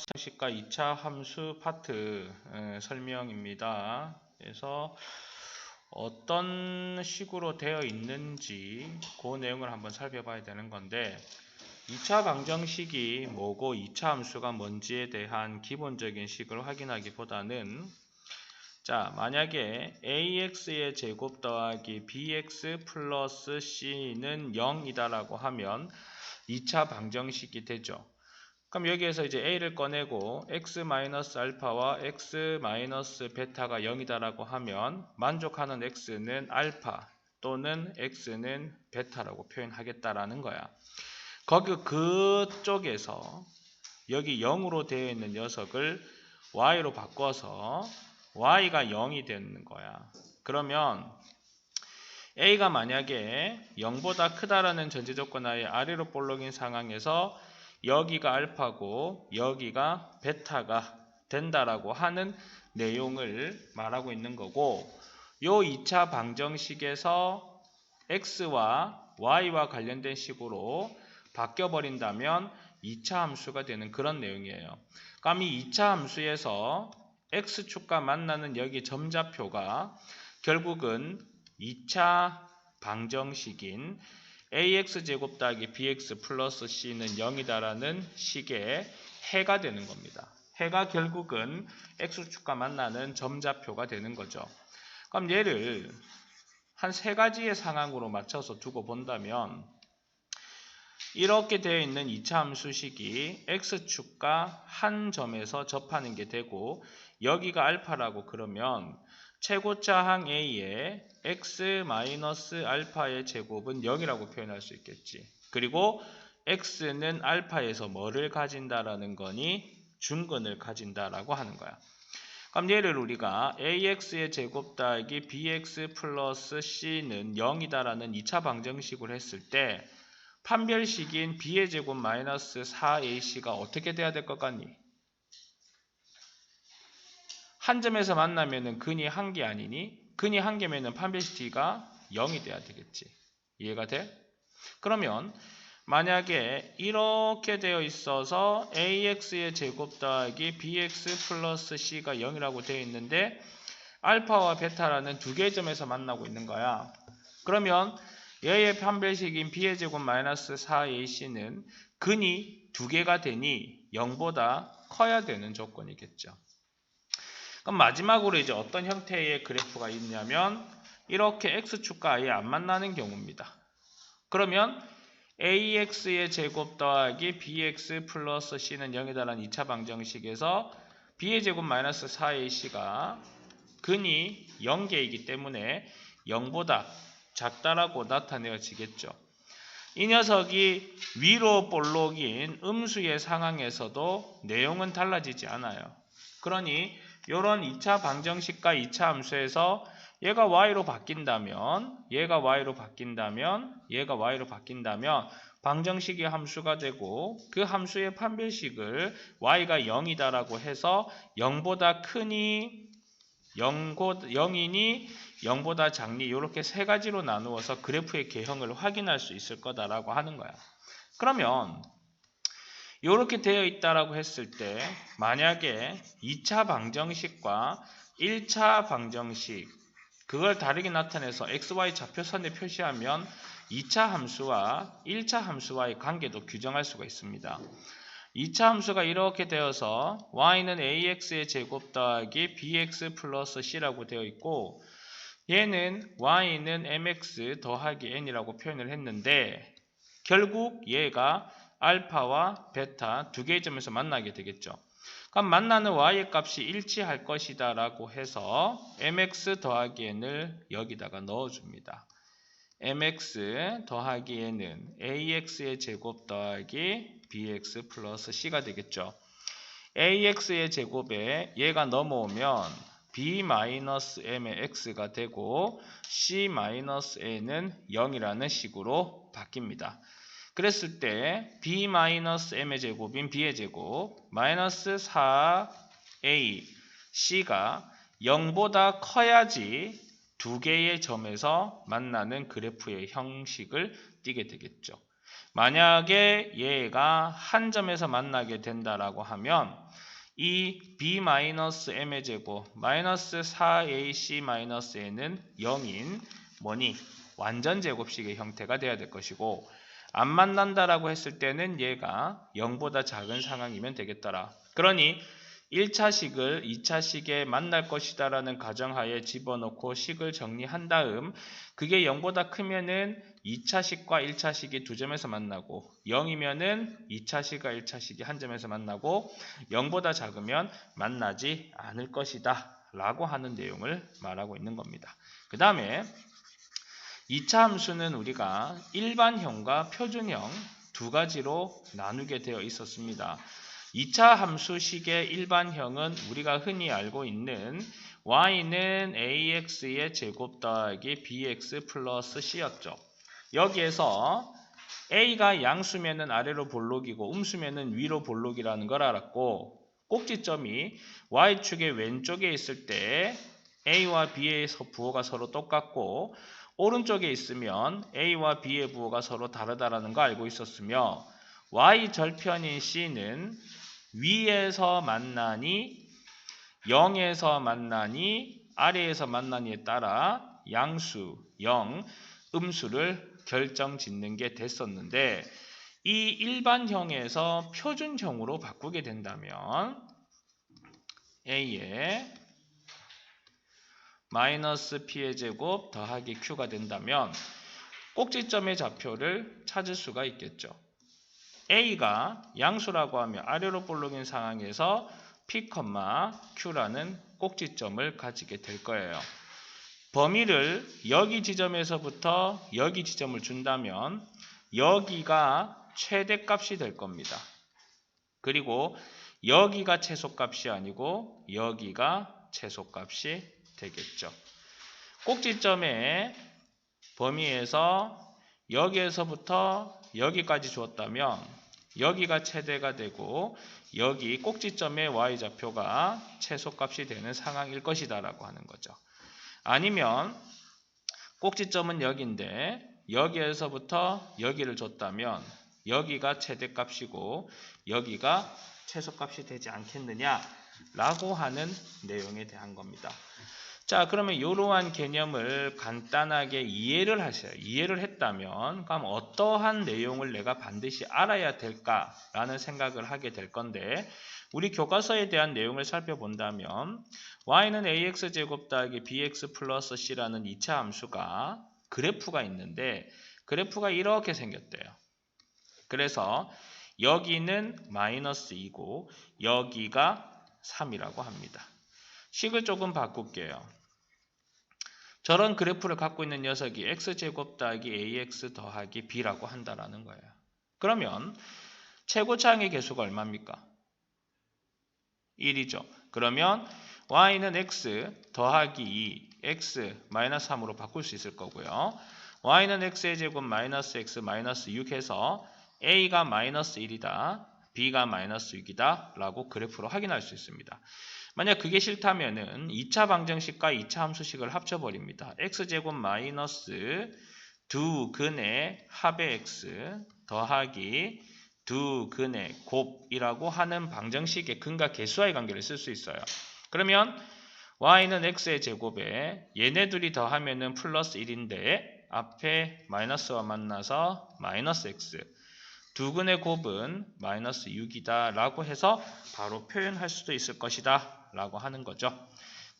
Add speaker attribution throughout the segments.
Speaker 1: 방정식과 2차 함수 파트 설명입니다. 그래서 어떤 식으로 되어 있는지 그 내용을 한번 살펴봐야 되는 건데 2차 방정식이 뭐고 2차 함수가 뭔지에 대한 기본적인 식을 확인하기보다는 만약에 ax의 제곱 더하기 bx 플러스 c는 0이다라고 하면 2차 방정식이 되죠. 그럼 여기에서 이제 a를 꺼내고 x-알파와 x-베타가 0이다라고 하면 만족하는 x는 알파 또는 x는 베타라고 표현하겠다라는 거야. 그쪽에서 여기 0으로 되어 있는 녀석을 y로 바꿔서 y가 0이 되는 거야. 그러면 a가 만약에 0보다 크다라는 전제조건 하에 아래로 볼록인 상황에서 여기가 알파고 여기가 베타가 된다라고 하는 내용을 말하고 있는 거고, 요 2차 방정식에서 x와 y와 관련된 식으로 바뀌어 버린다면 2차 함수가 되는 그런 내용이에요. 그럼 이 2차 함수에서 x축과 만나는 여기 점좌표가 결국은 2차 방정식인 ax제곱 더하기 bx 플러스 c는 0이다라는 식의 해가 되는 겁니다. 해가 결국은 x축과 만나는 점좌표가 되는 거죠. 그럼 얘를 한 세 가지의 상황으로 맞춰서 두고 본다면 이렇게 되어 있는 2차 함수식이 x축과 한 점에서 접하는 게 되고 여기가 알파라고 그러면 최고차항 a의 x-알파의 제곱은 0이라고 표현할 수 있겠지. 그리고 x는 알파에서 뭐를 가진다라는 거니? 중근을 가진다라고 하는 거야. 그럼 얘를 우리가 ax의 제곱 더하기 bx 플러스 c는 0이다라는 2차 방정식을 했을 때 판별식인 b의 제곱 마이너스 4ac가 어떻게 돼야 될 것 같니? 한 점에서 만나면은 근이 한 개 아니니? 근이 한 개면은 판별식 t가 0이 돼야 되겠지. 이해가 돼? 그러면 만약에 이렇게 되어 있어서 ax의 제곱 더하기 bx 플러스 c가 0이라고 되어 있는데 알파와 베타라는 두 개의 점에서 만나고 있는 거야. 그러면 얘의 판별식인 b의 제곱 마이너스 4ac는 근이 두 개가 되니 0보다 커야 되는 조건이겠죠. 그럼 마지막으로 이제 어떤 형태의 그래프가 있냐면 이렇게 x축과 아예 안 만나는 경우입니다. 그러면 ax의 제곱 더하기 bx 플러스 c는 0이다라는 2차 방정식에서 b의 제곱 마이너스 4ac가 근이 0개이기 때문에 0보다 작다라고 나타내어지겠죠. 이 녀석이 위로 볼록인 음수의 상황에서도 내용은 달라지지 않아요. 그러니 이런 2차 방정식과 2차 함수에서 얘가 y로 바뀐다면 방정식이 함수가 되고 그 함수의 판별식을 y가 0이다라고 해서 0보다 크니 0이니 0보다 작니 이렇게 세 가지로 나누어서 그래프의 개형을 확인할 수 있을 거다라고 하는 거야. 그러면 이렇게 되어 있다라고 했을 때 만약에 2차 방정식과 1차 방정식 그걸 다르게 나타내서 xy 좌표선에 표시하면 2차 함수와 1차 함수와의 관계도 규정할 수가 있습니다. 2차 함수가 이렇게 되어서 y는 ax의 제곱 더하기 bx 플러스 c라고 되어 있고 얘는 y는 mx 더하기 n이라고 표현을 했는데 결국 얘가 알파와 베타 두 개의 점에서 만나게 되겠죠. 그럼 만나는 y의 값이 일치할 것이다 라고 해서 mx 더하기 n을 여기다가 넣어줍니다. mx 더하기 n은 ax의 제곱 더하기 bx 플러스 c가 되겠죠. ax의 제곱에 얘가 넘어오면 b-m의 x가 되고 c-n은 0이라는 식으로 바뀝니다. 그랬을 때 b-m의 제곱인 b의 제곱 마이너스 4a c가 0보다 커야지 두 개의 점에서 만나는 그래프의 형식을 띠게 되겠죠. 만약에 얘가 한 점에서 만나게 된다라고 하면 이 b-m의 제곱 마이너스 4ac-n은 0인 뭐니? 완전 제곱식의 형태가 돼야 될 것이고 안 만난다라고 했을 때는 얘가 0보다 작은 상황이면 되겠더라. 그러니 1차식을 2차식에 만날 것이다 라는 가정하에 집어넣고 식을 정리한 다음 그게 0보다 크면은 2차식과 1차식이 두 점에서 만나고 0이면은 2차식과 1차식이 한 점에서 만나고 0보다 작으면 만나지 않을 것이다 라고 하는 내용을 말하고 있는 겁니다. 그 다음에 2차 함수는 우리가 일반형과 표준형 두 가지로 나누게 되어 있었습니다. 2차 함수식의 일반형은 우리가 흔히 알고 있는 y는 ax의 제곱 더하기 bx 플러스 c였죠. 여기에서 a가 양수면은 아래로 볼록이고 음수면은 위로 볼록이라는 걸 알았고 꼭지점이 y축의 왼쪽에 있을 때 a와 b의 부호가 서로 똑같고 오른쪽에 있으면 a와 b의 부호가 서로 다르다라는 거 알고 있었으며 y 절편인 c는 위에서 만나니 0에서 만나니 아래에서 만나니에 따라 양수 0, 음수를 결정짓는 게 됐었는데 이 일반형에서 표준형으로 바꾸게 된다면 a에 마이너스 p의 제곱 더하기 q가 된다면 꼭지점의 좌표를 찾을 수가 있겠죠. a가 양수라고 하면 아래로 볼록인 상황에서 p, q라는 꼭지점을 가지게 될 거예요. 범위를 여기 지점에서부터 여기 지점을 준다면 여기가 최대값이 될 겁니다. 그리고 여기가 최소값이 아니고 여기가 최소값이 되겠죠. 꼭지점의 범위에서 여기에서부터 여기까지 주었다면 여기가 최대가 되고 여기 꼭지점의 y좌표가 최소값이 되는 상황일 것이다 라고 하는 거죠. 아니면 꼭지점은 여기인데 여기에서부터 여기를 줬다면 여기가 최대값이고 여기가 최소값이 되지 않겠느냐 라고 하는 내용에 대한 겁니다. 자, 그러면 이러한 개념을 간단하게 이해를 하셔요. 이해를 했다면 그럼 어떠한 내용을 내가 반드시 알아야 될까라는 생각을 하게 될 건데 우리 교과서에 대한 내용을 살펴본다면 y는 ax제곱 더하기 bx 플러스 c라는 2차 함수가 그래프가 있는데 그래프가 이렇게 생겼대요. 그래서 여기는 마이너스 2고 여기가 3이라고 합니다. 식을 조금 바꿀게요. 저런 그래프를 갖고 있는 녀석이 x제곱 더하기 ax 더하기 b라고 한다라는 거예요. 그러면 최고차항의 개수가 얼마입니까? 1이죠. 그러면 y는 x 더하기 2, x 마이너스 3으로 바꿀 수 있을 거고요. y는 x의 제곱 마이너스 x 마이너스 6 해서 a가 마이너스 1이다, b가 마이너스 6이다 라고 그래프로 확인할 수 있습니다. 만약 그게 싫다면은 2차 방정식과 2차 함수식을 합쳐버립니다. x제곱 마이너스 두 근의 합의 x 더하기 두 근의 곱이라고 하는 방정식의 근과 개수와의 관계를 쓸 수 있어요. 그러면 y는 x의 제곱에 얘네 둘이 더하면은 플러스 1인데 앞에 마이너스와 만나서 마이너스 x 두 근의 곱은 마이너스 6이다 라고 해서 바로 표현할 수도 있을 것이다 라고 하는 거죠.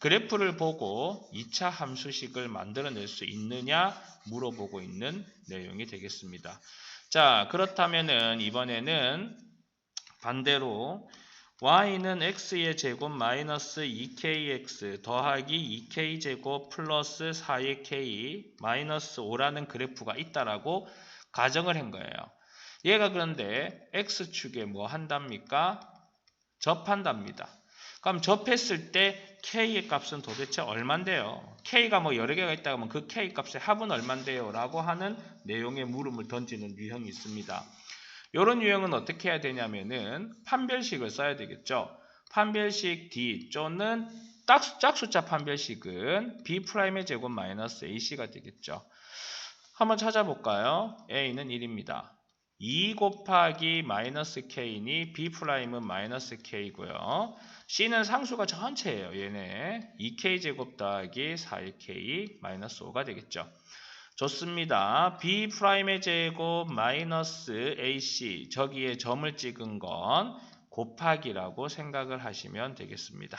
Speaker 1: 그래프를 보고 2차 함수식을 만들어낼 수 있느냐 물어보고 있는 내용이 되겠습니다. 자, 그렇다면은 이번에는 반대로 y는 x의 제곱 마이너스 2kx 더하기 2k제곱 플러스 4의 k 마이너스 5라는 그래프가 있다라고 가정을 한 거예요. 얘가 그런데 x축에 뭐 한답니까? 접한답니다. 그럼 접했을 때 k의 값은 도대체 얼만데요? k가 뭐 여러 개가 있다고 하면 그 k 값의 합은 얼만데요? 라고 하는 내용의 물음을 던지는 유형이 있습니다. 이런 유형은 어떻게 해야 되냐면은 판별식을 써야 되겠죠. 판별식 D 또는 짝숫자 판별식은 B'의 제곱 마이너스 AC가 되겠죠. 한번 찾아볼까요? A는 1입니다. 2 곱하기 마이너스 k니 B'은 마이너스 k고요. C는 상수가 전체예요. 얘네 2k제곱 더하기 4k 마이너스 5가 되겠죠. 좋습니다. B'의 제곱 마이너스 AC 저기에 점을 찍은 건 곱하기라고 생각을 하시면 되겠습니다.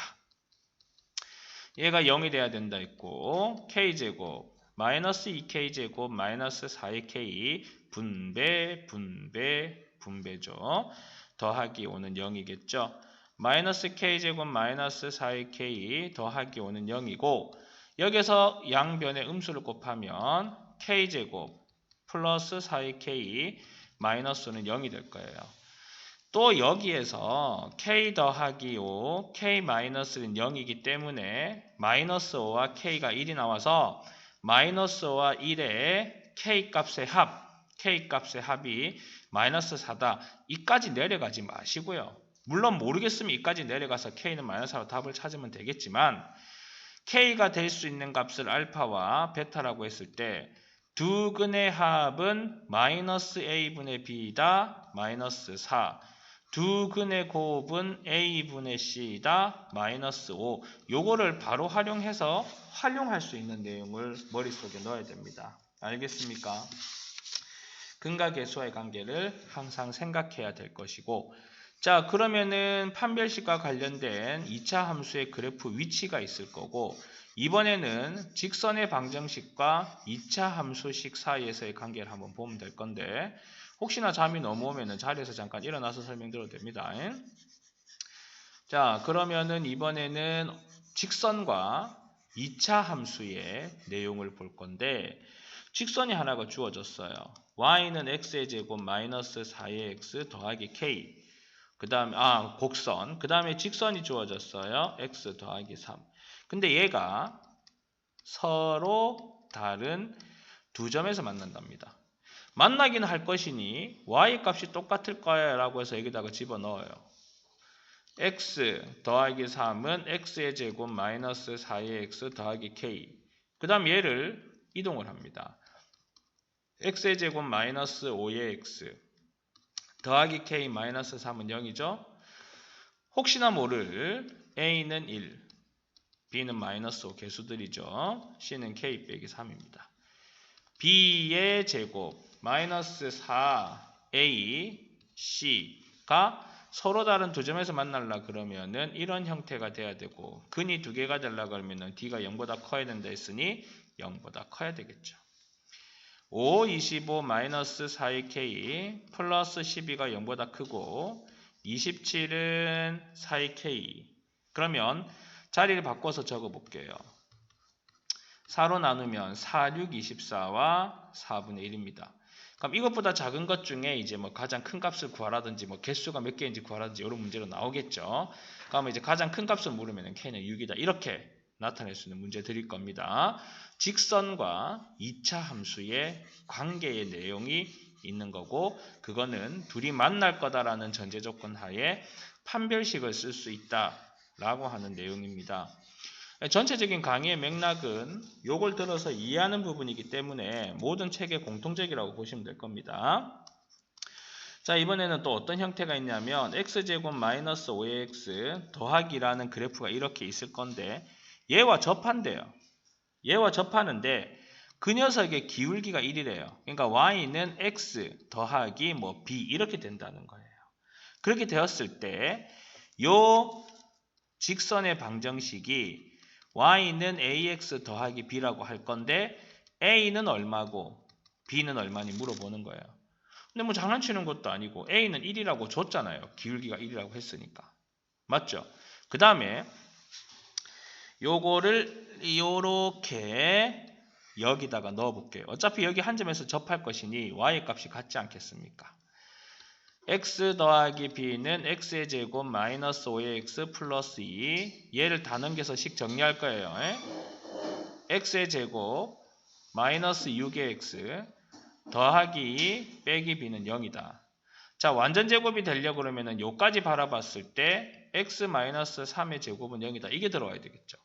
Speaker 1: 얘가 0이 돼야 된다 했고 k제곱 마이너스 2k제곱 마이너스 4k 분배죠. 더하기 5는 0이겠죠. 마이너스 k제곱 마이너스 4k 더하기 5는 0이고 여기서 양변의 음수를 곱하면 k제곱 플러스 4k 마이너스는 0이 될 거예요. 또 여기에서 k 더하기 5, k 마이너스는 0이기 때문에 마이너스 5와 k가 1이 나와서 마이너스 5와 1의 k 값의 합이 마이너스 4다. 이까지 내려가지 마시고요. 물론 모르겠으면 이까지 내려가서 k는 마이너스 4로 답을 찾으면 되겠지만 k가 될 수 있는 값을 알파와 베타라고 했을 때 두 근의 합은 마이너스 a분의 b다. 마이너스 4. 두 근의 곱은 a분의 c다. 마이너스 5. 요거를 바로 활용해서 활용할 수 있는 내용을 머릿속에 넣어야 됩니다. 알겠습니까? 근과 계수와의 관계를 항상 생각해야 될 것이고 자 그러면은 판별식과 관련된 2차 함수의 그래프 위치가 있을 거고 이번에는 직선의 방정식과 2차 함수식 사이에서의 관계를 한번 보면 될 건데 혹시나 잠이 넘어오면 자리에서 잠깐 일어나서 설명드려도 됩니다. 자 그러면은 이번에는 직선과 2차 함수의 내용을 볼 건데 직선이 하나가 주어졌어요. y는 x의 제곱 마이너스 4의 x 더하기 k 그 다음에 곡선 그 다음에 직선이 주어졌어요. x 더하기 3 근데 얘가 서로 다른 두 점에서 만난답니다. 만나기는 할 것이니 y 값이 똑같을 거야 라고 해서 여기다가 집어넣어요. x 더하기 3은 x의 제곱 마이너스 4의 x 더하기 k 그 다음 얘를 이동을 합니다. x의 제곱 마이너스 5의 x 더하기 k 마이너스 3은 0이죠. 혹시나 모를 a는 1 b는 마이너스 5 개수들이죠. c는 k 빼기 3입니다. b의 제곱 마이너스 4a c가 서로 다른 두 점에서 만나려 그러면은 이런 형태가 돼야 되고 근이 두 개가 되려 그러면은 d가 0보다 커야 된다 했으니 0보다 커야 되겠죠. 5, 25 마이너스 4k 플러스 12가 0보다 크고 27은 4k 그러면 자리를 바꿔서 적어볼게요. 4로 나누면 4, 6, 24와 4분의 1입니다. 그럼 이것보다 작은 것 중에 이제 뭐 가장 큰 값을 구하라든지 뭐 개수가 몇 개인지 구하라든지 이런 문제로 나오겠죠. 그러면 이제 가장 큰 값을 물으면 k는 6이다. 이렇게 나타낼 수 있는 문제 드릴 겁니다. 직선과 2차 함수의 관계의 내용이 있는 거고 그거는 둘이 만날 거다라는 전제 조건 하에 판별식을 쓸 수 있다라고 하는 내용입니다. 전체적인 강의의 맥락은 요걸 들어서 이해하는 부분이기 때문에 모든 책의 공통적이라고 보시면 될 겁니다. 자 이번에는 또 어떤 형태가 있냐면 x제곱 마이너스 5의 x 더하기라는 그래프가 이렇게 있을 건데 얘와 접한대요. 얘와 접하는데 그 녀석의 기울기가 1이래요. 그러니까 y는 x 더하기 뭐 b 이렇게 된다는 거예요. 그렇게 되었을 때 요 직선의 방정식이 y는 ax 더하기 b라고 할 건데 a는 얼마고 b는 얼마니 물어보는 거예요. 근데 뭐 장난치는 것도 아니고 a는 1이라고 줬잖아요. 기울기가 1이라고 했으니까. 맞죠? 그 다음에 요거를 요렇게 여기다가 넣어 볼게요. 어차피 여기 한 점에서 접할 것이니 y 값이 같지 않겠습니까? x 더하기 b는 x의 제곱 마이너스 5의 x 플러스 2 얘를 다 넘겨서 식 정리할 거예요. x의 제곱 마이너스 6의 x 더하기 2 빼기 b는 0이다. 자 완전 제곱이 되려고 그러면은 요까지 바라봤을 때 x 마이너스 3의 제곱은 0이다. 이게 들어와야 되겠죠.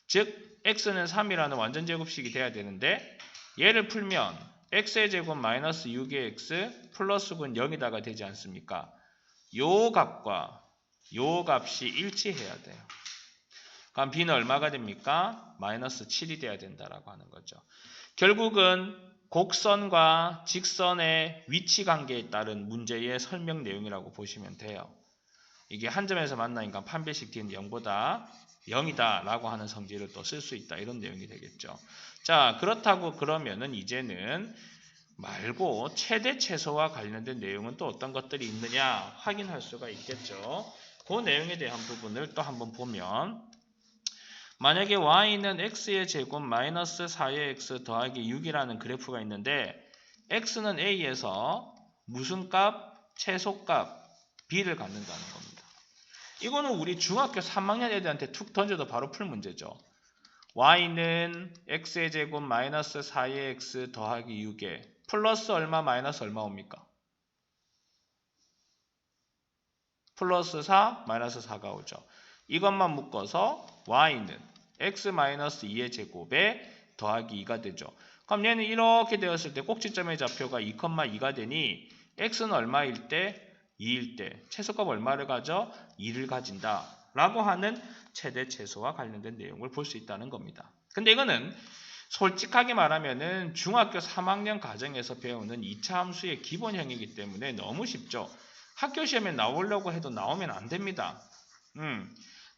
Speaker 1: 즉 x는 3이라는 완전 제곱식이 돼야 되는데 얘를 풀면 x의 제곱 마이너스 6의 x 플러스 9는 0이다가 되지 않습니까? 요 값과 요 값이 일치해야 돼요. 그럼 b는 얼마가 됩니까? 마이너스 7이 돼야 된다라고 하는 거죠. 결국은 곡선과 직선의 위치 관계에 따른 문제의 설명 내용이라고 보시면 돼요. 이게 한 점에서 만나니까 판별식 d는 0보다 0이다 라고 하는 성질을 또 쓸 수 있다, 이런 내용이 되겠죠. 자, 그렇다고 그러면은 이제는 말고 최대 최소와 관련된 내용은 또 어떤 것들이 있느냐 확인할 수가 있겠죠. 그 내용에 대한 부분을 또 한번 보면, 만약에 y는 x의 제곱 마이너스 4의 x 더하기 6이라는 그래프가 있는데 x는 a에서 무슨 값? 최소값 b를 갖는다는 겁니다. 이거는 우리 중학교 3학년 애들한테 툭 던져도 바로 풀 문제죠. y는 x의 제곱 마이너스 4의 x 더하기 6에 플러스 얼마 마이너스 얼마 옵니까? 플러스 4 마이너스 4가 오죠. 이것만 묶어서 y는 x 마이너스 2의 제곱에 더하기 2가 되죠. 그럼 얘는 이렇게 되었을 때 꼭지점의 좌표가 2,2가 되니 x는 얼마일 때? 2일 때 최소값 얼마를 가져? 2를 가진다 라고 하는 최대 최소와 관련된 내용을 볼 수 있다는 겁니다. 근데 이거는 솔직하게 말하면은 중학교 3학년 과정에서 배우는 2차 함수의 기본형이기 때문에 너무 쉽죠. 학교 시험에 나오려고 해도 나오면 안 됩니다.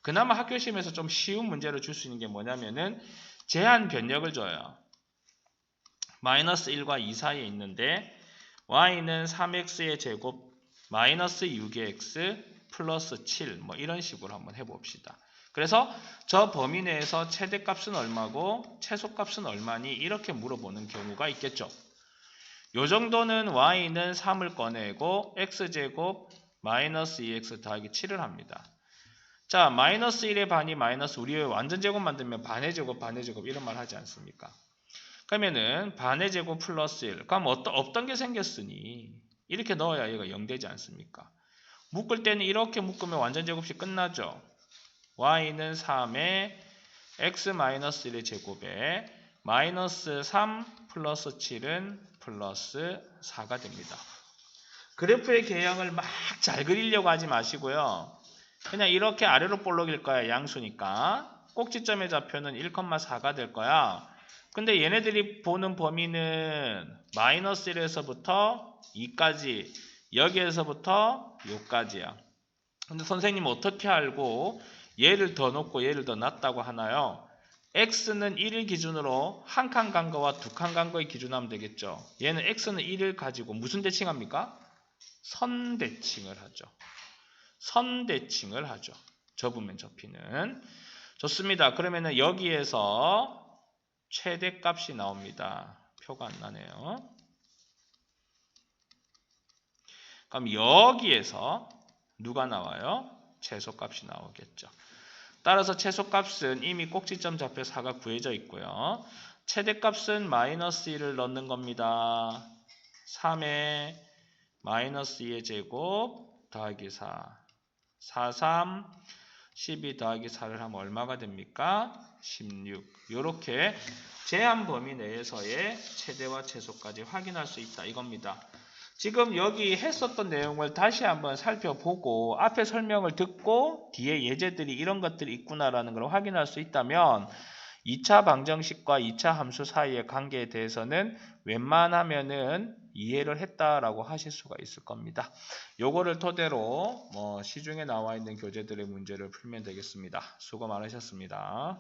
Speaker 1: 그나마 학교 시험에서 좀 쉬운 문제를 줄 수 있는 게 뭐냐면은 제한 변역을 줘요. 마이너스 1과 2 사이에 있는데 y는 3x의 제곱 마이너스 6의 x 플러스 7 뭐 이런 식으로 한번 해봅시다. 그래서 저 범위 내에서 최대값은 얼마고 최소값은 얼마니 이렇게 물어보는 경우가 있겠죠. 요 정도는 y는 3을 꺼내고 x제곱 마이너스 2x 더하기 7을 합니다. 자, 마이너스 1의 반이 마이너스 우리 완전 제곱 만들면 반의 제곱 이런 말 하지 않습니까? 그러면은 반의 제곱 플러스 1. 그럼 없던 게 생겼으니 이렇게 넣어야 얘가 0 되지 않습니까? 묶을 때는 이렇게 묶으면 완전 제곱식 끝나죠. y는 3에 x-1의 제곱에 마이너스 3 플러스 7은 플러스 4가 됩니다. 그래프의 개형을 막 잘 그리려고 하지 마시고요. 그냥 이렇게 아래로 볼록일 거야. 양수니까. 꼭지점의 좌표는 1,4가 될 거야. 근데 얘네들이 보는 범위는 마이너스 1에서부터 2까지, 여기에서부터 여기까지야. 근데 선생님 어떻게 알고 얘를 더 높고 얘를 더 낮다고 하나요? x는 1을 기준으로 한 칸 간 거와 두 칸 간 거에 기준하면 되겠죠. 얘는 x는 1을 가지고 무슨 대칭합니까? 선대칭을 하죠. 선대칭을 하죠. 접으면 접히는. 좋습니다. 그러면은 여기에서 최대값이 나옵니다. 표가 안 나네요. 그럼 여기에서 누가 나와요? 최소값이 나오겠죠. 따라서 최소값은 이미 꼭지점 좌표 4가 구해져 있고요. 최대값은 마이너스 1을 넣는 겁니다. 3에 마이너스 2의 제곱 더하기 4. 4, 3, 12 더하기 4를 하면 얼마가 됩니까? 16. 이렇게 제한 범위 내에서의 최대와 최소까지 확인할 수 있다 이겁니다. 지금 여기 했었던 내용을 다시 한번 살펴보고 앞에 설명을 듣고 뒤에 예제들이 이런 것들이 있구나라는 걸 확인할 수 있다면 2차 방정식과 2차 함수 사이의 관계에 대해서는 웬만하면은 이해를 했다라고 하실 수가 있을 겁니다. 요거를 토대로 시중에 나와 있는 교재들의 문제를 풀면 되겠습니다. 수고 많으셨습니다.